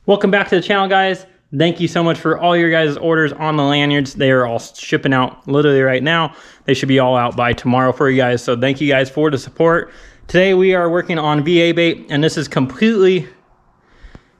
Welcome back to the channel, guys. Thank you so much for all your guys' orders on the lanyards. They are all shipping out literally right now. They should be all out by tomorrow for you guys. So thank you guys for the support. Today we are working on VA bait, and this is completely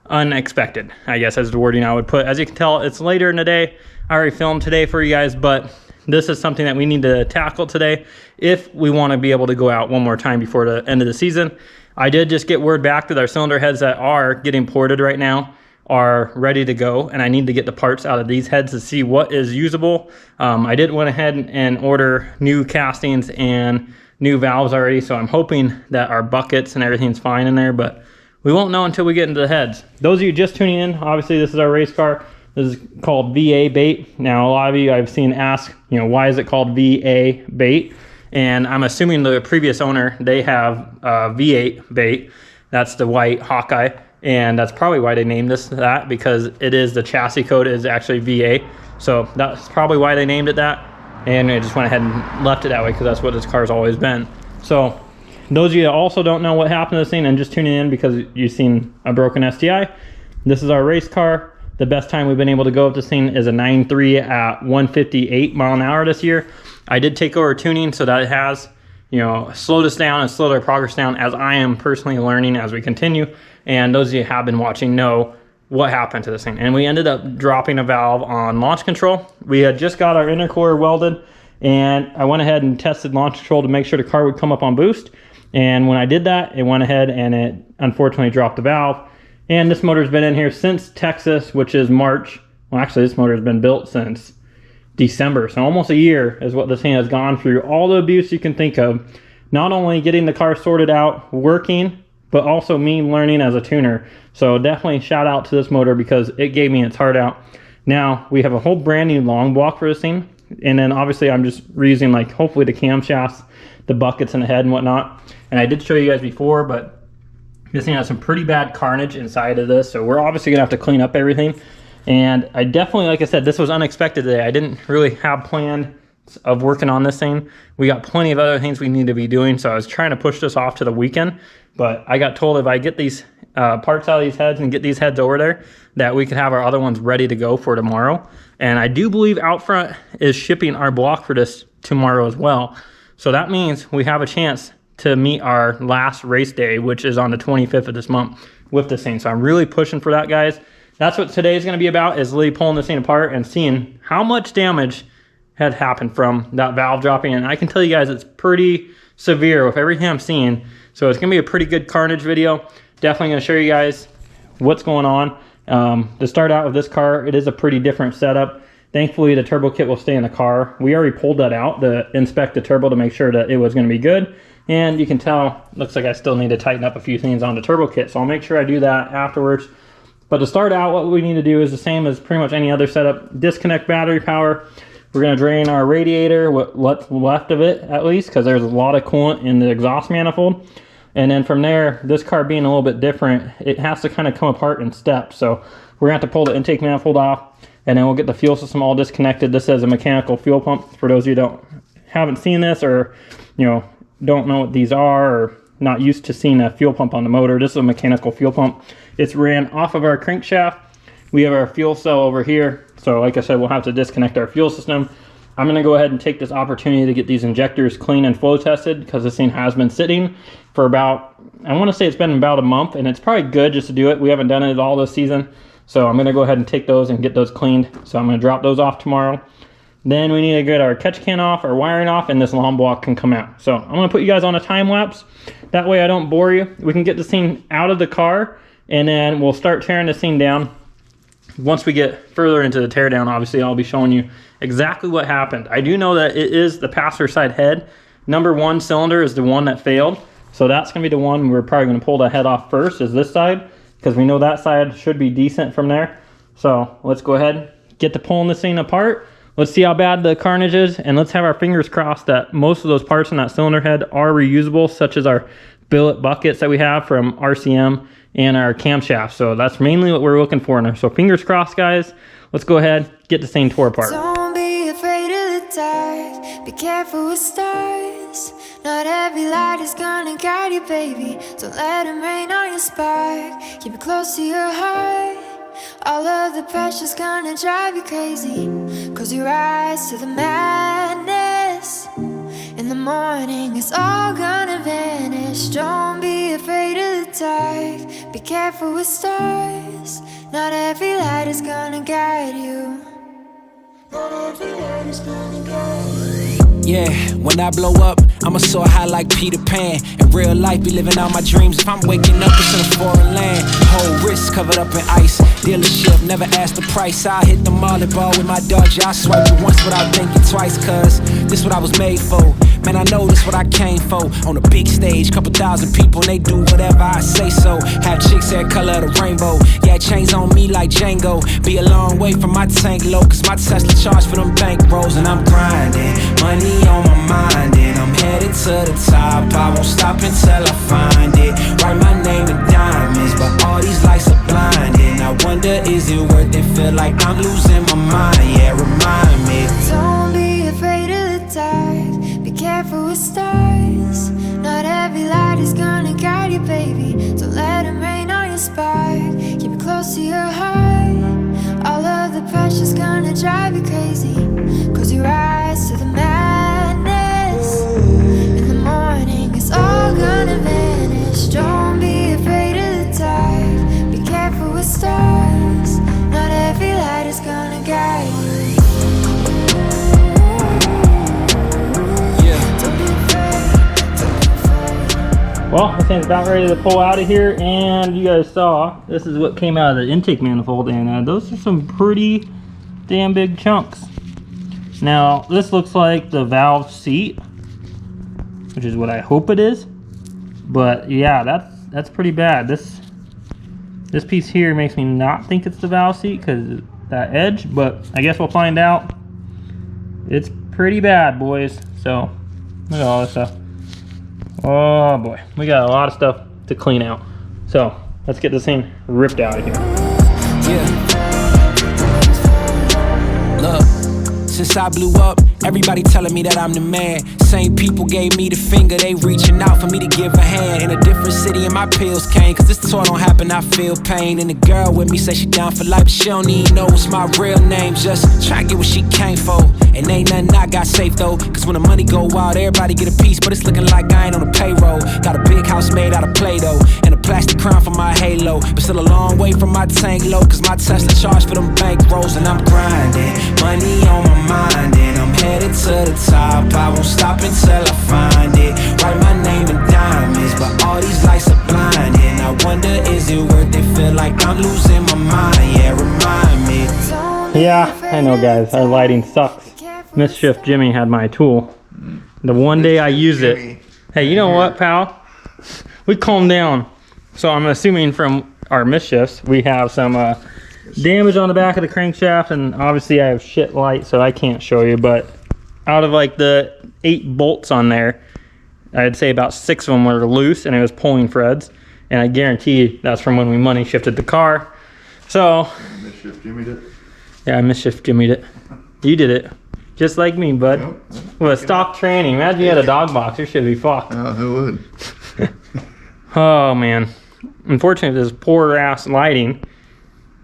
unexpected, I guess, as the wording I would put. As you can tell, it's later in the day. I already filmed today for you guys, but this is something that we need to tackle today if we want to be able to go out one more time before the end of the season. I did just get word back that our cylinder heads that are getting ported right now are ready to go, and I need to get the parts out of these heads to see what is usable. I did went ahead and order new castings and new valves already, so I'm hoping that our buckets and everything's fine in there, but we won't know until we get into the heads. Those of you just tuning in, obviously this is our race car. This is called VA bait. Now a lot of you I've seen ask, you know, why is it called VA bait? And I'm assuming the previous owner, they have V8 bait. That's the white Hawkeye. And that's probably why they named this that, because it is, the chassis code is actually VA. So that's probably why they named it that. And I just went ahead and left it that way because that's what this car's always been. So those of you that also don't know what happened to this thing and just tuning in because you've seen a broken STI, this is our race car. The best time we've been able to go with this thing is a 9.3 at 158 mile an hour this year. I did take over tuning so that it has, you know, slowed us down and slowed our progress down as I am personally learning as we continue. And those of you who have been watching know what happened to this thing. And we ended up dropping a valve on launch control. We had just got our intercooler welded, and I went ahead and tested launch control to make sure the car would come up on boost. And when I did that, it went ahead and it unfortunately dropped the valve. And this motor's been in here since Texas, which is March. Well, actually this motor has been built since December, so almost a year is what this thing has gone through. All the abuse you can think of, not only getting the car sorted out, working, but also me learning as a tuner. So definitely shout out to this motor because it gave me its heart out. Now we have a whole brand new long block for this thing, and then obviously I'm just reusing like hopefully the camshafts, the buckets in the head and whatnot. And I did show you guys before, but this thing has some pretty bad carnage inside of this, so we're obviously gonna have to clean up everything. And I definitely, like I said, this was unexpected today. I didn't really have planned of working on this thing. We got plenty of other things we need to be doing, so I was trying to push this off to the weekend, but I got told if I get these parts out of these heads and get these heads over there, that we could have our other ones ready to go for tomorrow. And I do believe Outfront is shipping our block for this tomorrow as well. So that means we have a chance to meet our last race day, which is on the 25th of this month with this thing. So I'm really pushing for that, guys. That's what today is going to be about, is literally pulling this thing apart and seeing how much damage had happened from that valve dropping. And I can tell you guys it's pretty severe with everything I'm seeing. So it's going to be a pretty good carnage video. Definitely going to show you guys what's going on. To start out with this car, it is a pretty different setup. Thankfully, the turbo kit will stay in the car. We already pulled that out to inspect the turbo to make sure that it was going to be good. And you can tell, looks like I still need to tighten up a few things on the turbo kit. So I'll make sure I do that afterwards. But to start out, what we need to do is the same as pretty much any other setup. Disconnect battery power. We're going to drain our radiator, what's left of it at least, because there's a lot of coolant in the exhaust manifold. And then from there, this car being a little bit different, it has to kind of come apart in steps. So we're going to have to pull the intake manifold off, and then we'll get the fuel system all disconnected. This is a mechanical fuel pump. For those of you who haven't seen this, or don't know what these are, or not used to seeing a fuel pump on the motor, this is a mechanical fuel pump. It's ran off of our crankshaft. We have our fuel cell over here. So like I said, we'll have to disconnect our fuel system. I'm going to go ahead and take this opportunity to get these injectors clean and flow tested, because this thing has been sitting for about, I want to say it's been about a month, and it's probably good just to do it. We haven't done it all this season. So I'm going to go ahead and take those and get those cleaned. So I'm going to drop those off tomorrow. Then we need to get our catch can off, our wiring off, and this long block can come out. So I'm gonna put you guys on a time lapse. That way I don't bore you. We can get this thing out of the car, and then we'll start tearing this thing down. Once we get further into the teardown, obviously I'll be showing you exactly what happened. I do know that it is the passenger side head. Number 1 cylinder is the one that failed. So that's gonna be the one we're probably gonna pull the head off first, is this side, because we know that side should be decent from there. So let's go ahead, get to pulling this thing apart. Let's see how bad the carnage is, and let's have our fingers crossed that most of those parts in that cylinder head are reusable, such as our billet buckets that we have from RCM and our camshaft. So that's mainly what we're looking for in there. So fingers crossed, guys. Let's go ahead, get this thing tore apart. Don't be afraid of the dark. Be careful with stars. Not every light is gonna guide you, baby. Don't let them rain on your spark. Keep it close to your heart. All of the pressure's gonna drive you crazy. Close your eyes to the madness. In the morning, it's all gonna vanish. Don't be afraid of the dark. Be careful with stars. Not every light is gonna guide you. Not every light is gonna guide you. Yeah, when I blow up, I'ma soar high like Peter Pan. In real life, be living out my dreams. If I'm waking up, it's in a foreign land. Whole wrist covered up in ice. Dealership, never ask the price. I hit the molly ball with my Dodge. I swipe it once without thinking twice, cause this what I was made for. Man, I know this what I came for. On a big stage, couple thousand people, and they do whatever I say so. Have chicks that color the rainbow. Yeah, chains on me like Django. Be a long way from my tank low, cause my Tesla charge for them bank rolls. And I'm grinding, money on my mind, and I'm headed to the top. I won't stop until I find it. Write my name in diamonds, but all these lights are blinding. I wonder, is it worth it? Feel like I'm losing my mind. Yeah, remind me. Don't be afraid of the dark. Be careful with stars. Not every light is gonna guide you, baby. Don't let them rain on your spark. Keep it close to your heart. All of the pressure's gonna drive you crazy. Close your eyes to the madness. In the morning, it's all gonna vanish. Don't be afraid of the dark. Be careful with stars. Not every light is gonna guide you. Well, this thing's about ready to pull out of here, and you guys saw, this is what came out of the intake manifold, and those are some pretty damn big chunks. Now, this looks like the valve seat, which is what I hope it is, but yeah, that's pretty bad. This piece here makes me not think it's the valve seat because that edge, but I guess we'll find out. It's pretty bad, boys. So, look at all this stuff. Oh boy, we got a lot of stuff to clean out. So let's get this thing ripped out of here. Yeah. Look, since I blew up, everybody telling me that I'm the man. Same people gave me the finger, they reaching out for me to give a hand. In a different city and my pills came, cause this tour don't happen, I feel pain. And the girl with me say she down for life, but she don't even know what's my real name. Just try to get what she came for. And ain't nothing I got safe though, cause when the money go wild, everybody get a piece, but it's looking like I ain't on the payroll. Got a big house made out of Play-Doh, and a plastic crown for my halo, but still a long way from my tank low, cause my Tesla charge for them bank rolls. And I'm grinding, money on my mind, and I'm headed to the top. I won't stop until I find it. Write my name in diamonds, but all these lights are blinding. I wonder, is it worth it? Feel like I'm losing my mind. Yeah, remind me. Yeah, I know guys, our lighting sucks. Mischief Jimmy had my tool. The one day I use it. Hey, you know what, pal? We calm down. So I'm assuming from our mischiefs, we have some damage on the back of the crankshaft, and obviously I have shit light, so I can't show you, but out of like the 8 bolts on there, I'd say about 6 of them were loose, and it was pulling threads, and I guarantee that's from when we money shifted the car. So Mischief Jimmy'd it. yeah, I Mischief Jimmy'd it. You did it. Just like me, bud. Yep. With stock training. Imagine you had a dog box. Your shit would be fucked. Oh, who would? Oh, man. Unfortunately, this poor ass lighting,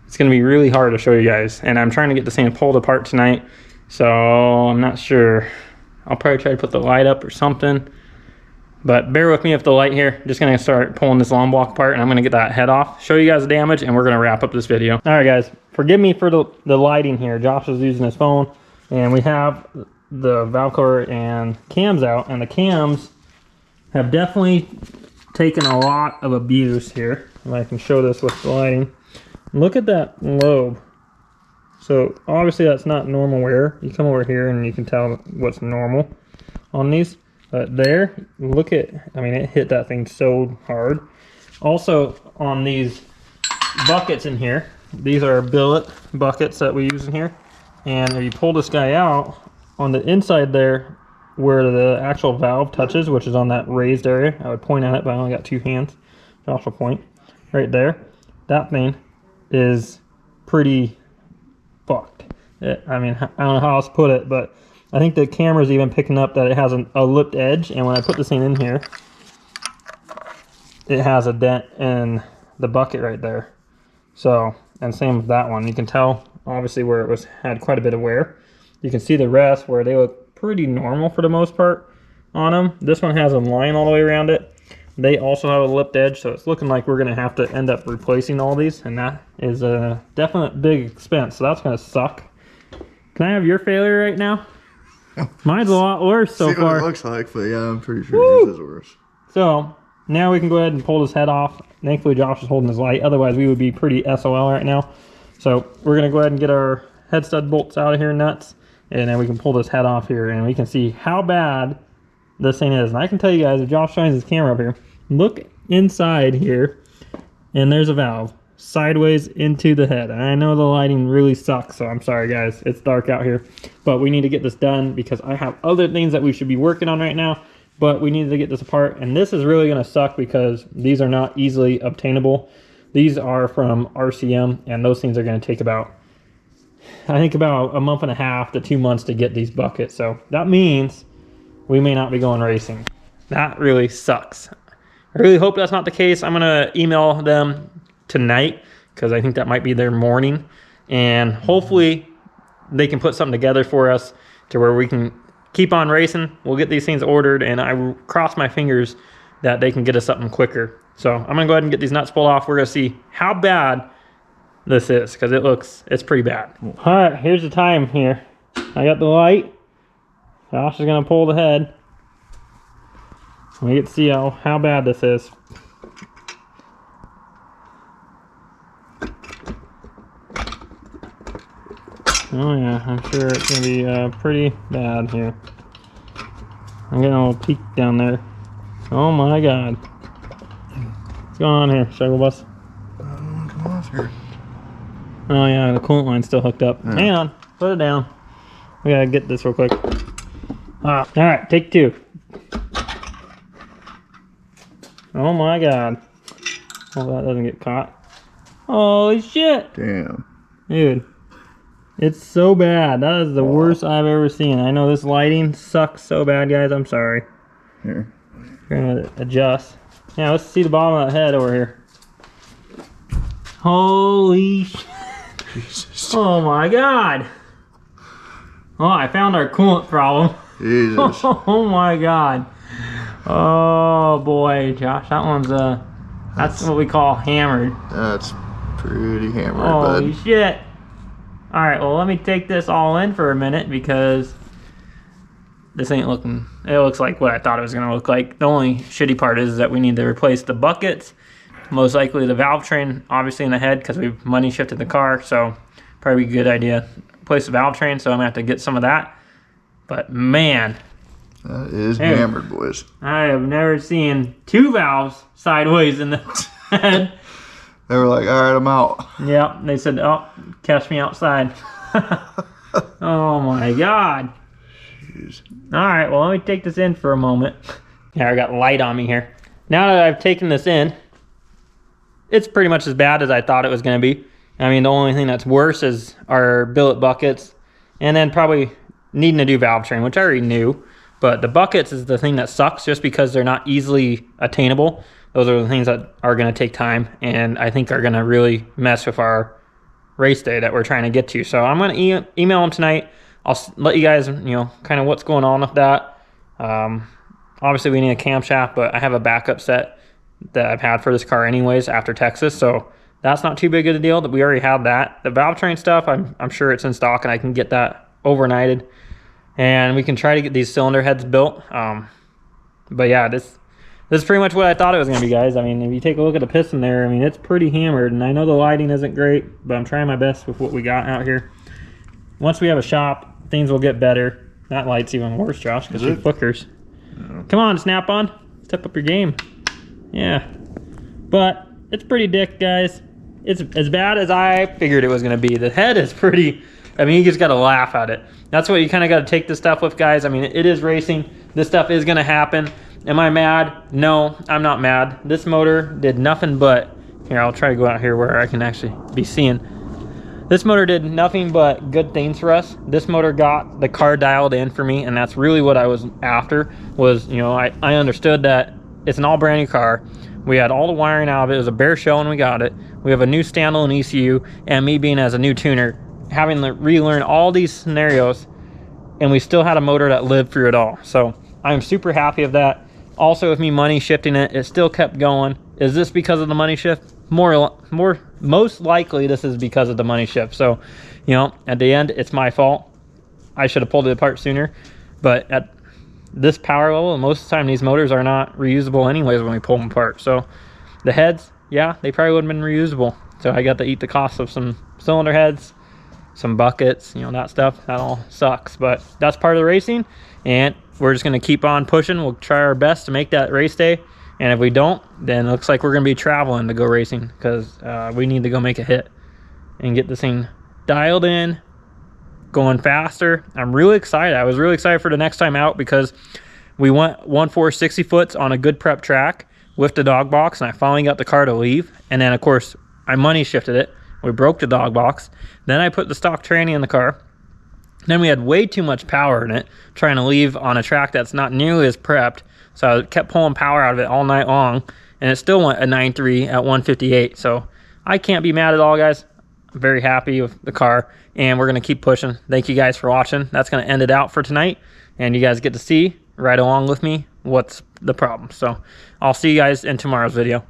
it's going to be really hard to show you guys. And I'm trying to get this thing pulled apart tonight. So I'm not sure. I'll probably try to put the light up or something. But bear with me with the light here. I'm just going to start pulling this long block apart, and I'm going to get that head off, show you guys the damage, and we're going to wrap up this video. All right, guys. Forgive me for the lighting here. Josh was using his phone. And we have the valve cover and cams out, and the cams have definitely taken a lot of abuse here. If I can show this with the lighting. Look at that lobe. So obviously that's not normal wear. You come over here and you can tell what's normal on these. But there, look at, I mean, it hit that thing so hard. Also on these buckets in here, these are billet buckets that we use in here. And if you pull this guy out, on the inside there, where the actual valve touches, which is on that raised area, I would point at it, but I only got 2 hands. Josh will point. Right there, that thing is pretty fucked. I mean, I don't know how else to put it, but I think the camera's even picking up that it has a lipped edge, and when I put this thing in here, it has a dent in the bucket right there. So, and same with that one. You can tell, obviously, where it had quite a bit of wear. You can see the rest where they look pretty normal for the most part on them. This one has a line all the way around it. They also have a lipped edge, so it's looking like we're going to have to end up replacing all these, and that is a definite big expense, so that's going to suck. Can I have your failure right now? Mine's a lot worse so far. See what it looks like, but yeah, I'm pretty sure this is worse. So now we can go ahead and pull this head off. Thankfully Josh is holding his light, otherwise we would be pretty SOL right now. So we're going to go ahead and get our head stud bolts out of here, nuts, and then we can pull this head off here, and we can see how bad this thing is. And I can tell you guys, if Josh shines his camera up here, look inside here, and there's a valve sideways into the head. And I know the lighting really sucks, so I'm sorry guys, it's dark out here, but we need to get this done because I have other things that we should be working on right now, but we need to get this apart. And this is really going to suck because these are not easily obtainable. These are from RCM, and those things are going to take about, I think, about a month and a half to 2 months to get these buckets. So that means we may not be going racing. That really sucks. I really hope that's not the case. I'm going to email them tonight because I think that might be their morning. And hopefully they can put something together for us to where we can keep on racing. We'll get these things ordered, and I will cross my fingers that they can get us something quicker. So I'm going to go ahead and get these nuts pulled off. We're going to see how bad this is because it's pretty bad. All right, here's the time here. I got the light. Josh is going to pull the head. We get to see how bad this is. Oh yeah, I'm sure it's going to be pretty bad here. I'm getting a little peek down there. Oh my god. What's going on here, Struggle Bus? Come off here. Oh yeah, the coolant line's still hooked up. Yeah. Hang on, put it down. We gotta get this real quick. Alright, take 2. Oh my god. Hope that doesn't get caught. Holy shit! Damn. Dude. It's so bad. That is the worst I've ever seen. I know this lighting sucks so bad, guys. I'm sorry. Here. We're gonna adjust. Yeah, let's see the bottom of that head over here. Holy shit. Jesus. Oh my god. Oh, I found our coolant problem. Jesus. Oh my god. Oh boy, Josh, that one's that's what we call hammered. That's pretty hammered, Holy bud. shit. Alright, well let me take this all in for a minute because this ain't looking, it looks like what I thought it was gonna look like. The only shitty part is that we need to replace the buckets, most likely the valve train, obviously in the head because we've money shifted the car, so probably a good idea. Replace the valve train, so I'm gonna have to get some of that. But man, that is hammered, boys. I have never seen 2 valves sideways in the head. They were like, all right, I'm out. Yep, they said, oh, catch me outside. Oh my god. Jeez. All right, well, let me take this in for a moment. Yeah, I got light on me here. Now that I've taken this in, it's pretty much as bad as I thought it was going to be. I mean, the only thing that's worse is our billet buckets, and then probably needing to do valve train, which I already knew. But the buckets is the thing that sucks just because they're not easily attainable. Those are the things that are going to take time, and I think are going to really mess with our race day that we're trying to get to. So I'm going to email them tonight. I'll let you guys, kind of what's going on with that. Obviously, we need a camshaft, but I have a backup set that I've had for this car anyways after Texas, so that's not too big of a deal. That we already have that. The valve train stuff, I'm sure it's in stock, and I can get that overnighted, and we can try to get these cylinder heads built. But yeah, this is pretty much what I thought it was going to be, guys. I mean, if you take a look at the piston there, I mean, it's pretty hammered, and I know the lighting isn't great, but I'm trying my best with what we got out here. Once we have a shop, things will get better. That light's even worse, Josh, because it flickers. Yeah. Come on, Snap-on. Step up your game. Yeah. But it's pretty dick, guys. It's as bad as I figured it was going to be. The head is pretty... I mean, you just got to laugh at it. That's what you kind of got to take this stuff with, guys. I mean, it is racing. This stuff is going to happen. Am I mad? No, I'm not mad. This motor did nothing but... Here, I'll try to go out here where I can actually be seeing. This motor did nothing but good things for us. This motor got the car dialed in for me, and that's really what I was after. Was, you know, I understood that it's an all brand new car. We had all the wiring out of it. It was a bare shell when we got it. We have a new standalone ECU, and me being as a new tuner, having to relearn all these scenarios, and we still had a motor that lived through it all. So I'm super happy of that. Also, with me money shifting it, it still kept going. Is this because of the money shift? Most likely this is because of the money shift. So, you know, at the end, it's my fault. I should have pulled it apart sooner. But at this power level, most of the time these motors are not reusable anyways when we pull them apart. So the heads, yeah, they probably would have been reusable. So I got to eat the cost of some cylinder heads, some buckets, you know, that stuff. That all sucks, but that's part of the racing, and we're just going to keep on pushing. We'll try our best to make that race day, and if we don't, then it looks like we're going to be traveling to go racing, because we need to go make a hit and get this thing dialed in, going faster. I'm really excited. I was really excited for the next time out, because we went 1/4 60 foots on a good prep track with the dog box, and I finally got the car to leave. And then of course I money shifted it. We broke the dog box. Then I put the stock tranny in the car. Then we had way too much power in it, trying to leave on a track that's not nearly as prepped. So I kept pulling power out of it all night long, and it still went a 9.3 at 158. So I can't be mad at all, guys. I'm very happy with the car, and we're going to keep pushing. Thank you guys for watching. That's going to end it out for tonight, and you guys get to see right along with me what's the problem. So I'll see you guys in tomorrow's video.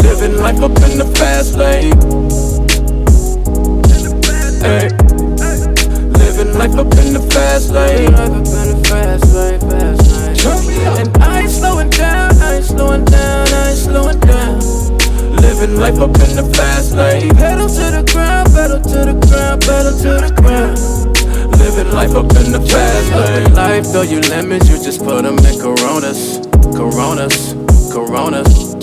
Living life up in the fast lane. Hey. Living life up in the fast lane. And I ain't slowing down, I ain't slowing down, I ain't slowing down. Living life up in the fast lane. Pedal to the ground, pedal to the ground, pedal to the ground. Living life up in the fast lane. Life, though you lemons, you just put them in Coronas. Coronas, Coronas.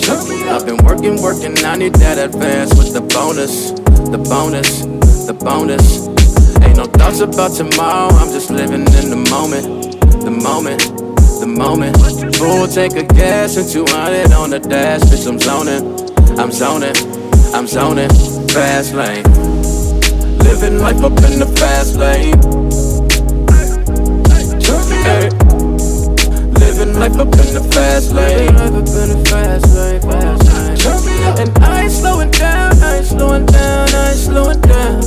I've been working, I need that advance with the bonus, the bonus, the bonus. Ain't no thoughts about tomorrow, I'm just living in the moment, the moment, the moment. Full tank of gas and 200 on the dash, bitch, I'm zoning, I'm zoning, I'm zoning. Fast lane, living life up in the fast lane. Hey. Living life up in the fast lane. And I ain't slowing down, I ain't slowing down, I ain't slowing down.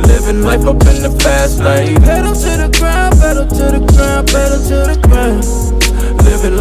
Living life up in the fast lane. Pedal to the ground, pedal to the ground, pedal to the ground. Living